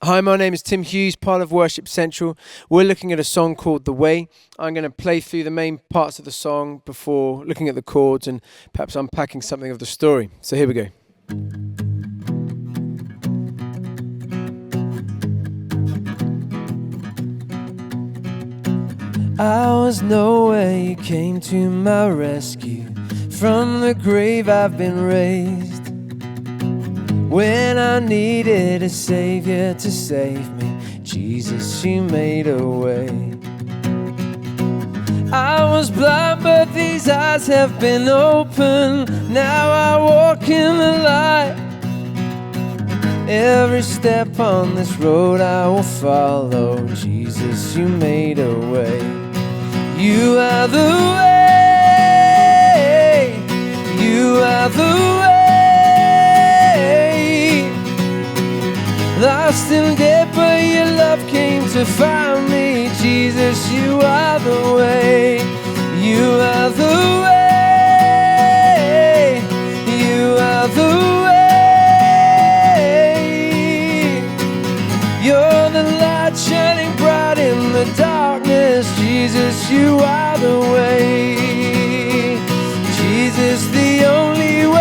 Hi, my name is Tim Hughes, part of Worship Central. We're looking at a song called The Way. I'm going to play through the main parts of the song before looking at the chords and perhaps unpacking something of the story. So here we go. I was nowhere, you came to my rescue. From the grave I've been raised. When I needed a savior to save me, Jesus, you made a way. I was blind, but these eyes have been opened. Now I walk in the light. Every step on this road I will follow. Jesus, you made a way. You are the way. You are the way. Lost and dead, but your love came to find me. Jesus, you are the way. You are the way. You are the way. You're the light shining bright in the darkness. Jesus, you are the way. Jesus, the only way.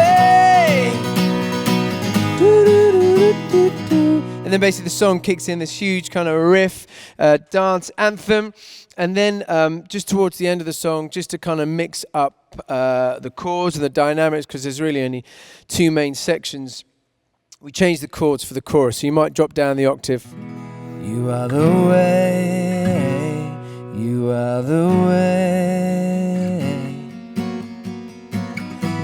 And then basically the song kicks in this huge kind of riff, dance anthem. And then just towards the end of the song, just to kind of mix up the chords and the dynamics, because there's really only two main sections, we change the chords for the chorus. So you might drop down the octave. You are the way, you are the way.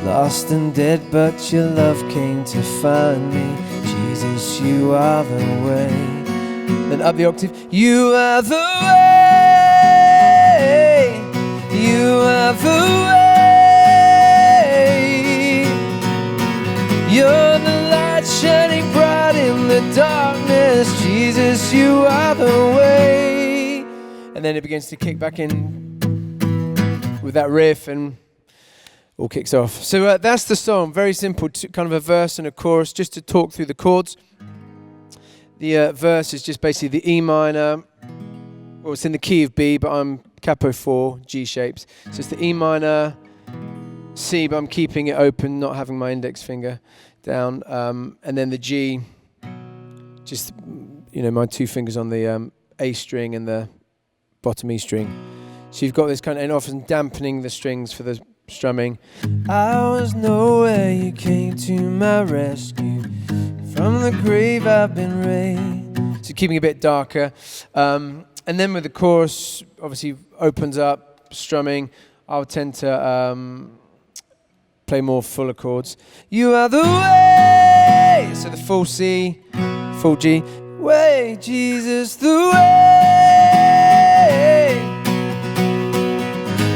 Lost and dead, but your love came to find me. Jesus, you are the way. Then up the octave. You are the way. You are the way. You're the light shining bright in the darkness. Jesus, you are the way. And then it begins to kick back in with that riff and all kicks off. So that's the song. Very simple, kind of a verse and a chorus, just to talk through the chords. The verse is just basically the E minor. Well, it's in the key of B, but I'm capo 4, G shapes. So it's the E minor, C, but I'm keeping it open, not having my index finger down. And then the G, just, my two fingers on the A string and the bottom E string. So you've got this kind of, and often dampening the strings for the strumming. I was nowhere, you came to my rescue. From the grave I've been raised. So keeping a bit darker. And then with the chorus, obviously opens up, strumming. I'll tend to play more fuller chords. You are the way. So the full C, full G. Way, Jesus, the way.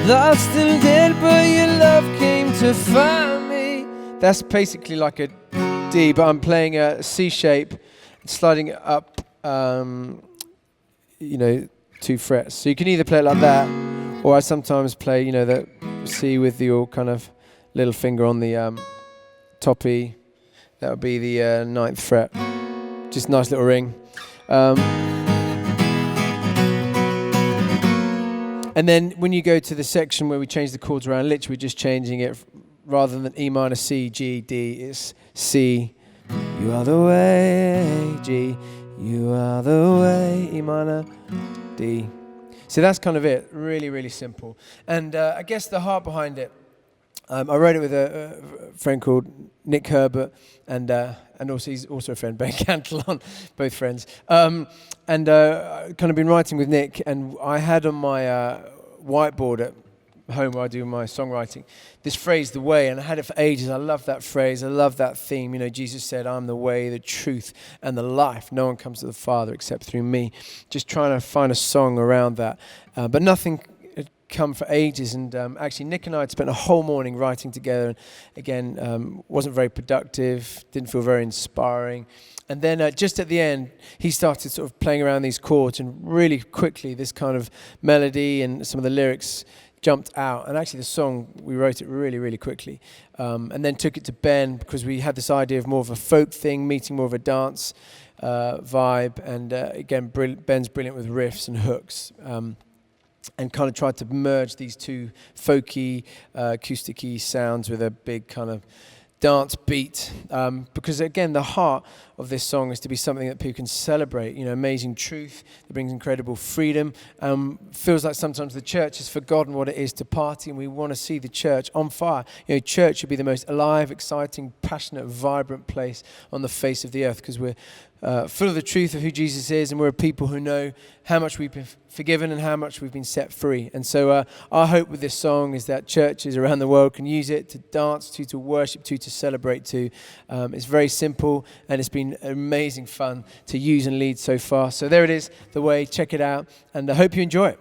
Lost and dead, but your love came to find me. That's basically like a D, but I'm playing a C shape and sliding it up, 2 frets. So you can either play it like that, or I sometimes play, the C with your kind of little finger on the top E. That would be the 9th fret. Just a nice little ring. And then when you go to the section where we change the chords around, literally just changing it rather than E minor, C, G, D, it's C. You are the way, G. You are the way, E minor, D. So that's kind of it. Really, really simple. And I guess the heart behind it, I wrote it with a friend called Nick Herbert, and also he's also a friend, Ben Cantillon, both friends. Kind of been writing with Nick, and I had on my whiteboard at home where I do my songwriting this phrase, the way, and I had it for ages. I love that phrase. I love that theme. Jesus said, I'm the way, the truth, and the life. No one comes to the Father except through me. Just trying to find a song around that. But nothing had come for ages, and actually Nick and I had spent a whole morning writing together, and again, wasn't very productive, didn't feel very inspiring. And then just at the end, he started sort of playing around these chords, and really quickly this kind of melody and some of the lyrics jumped out. And actually the song, we wrote it really, really quickly. And then took it to Ben because we had this idea of more of a folk thing, meeting more of a dance. vibe. And again, Ben's brilliant with riffs and hooks. And kind of tried to merge these two folky, acoustic-y sounds with a big kind of dance beat, because again the heart of this song is to be something that people can celebrate, amazing truth that brings incredible freedom. Feels like sometimes the church has forgotten what it is to party, and we want to see the church on fire. Church should be the most alive, exciting, passionate, vibrant place on the face of the earth, because we're full of the truth of who Jesus is, and we're a people who know how much we've been forgiven and how much we've been set free. And so our hope with this song is that churches around the world can use it to dance to worship to celebrate to. It's very simple, and it's been amazing fun to use and lead so far. So there it is, The Way. Check it out, and I hope you enjoy it.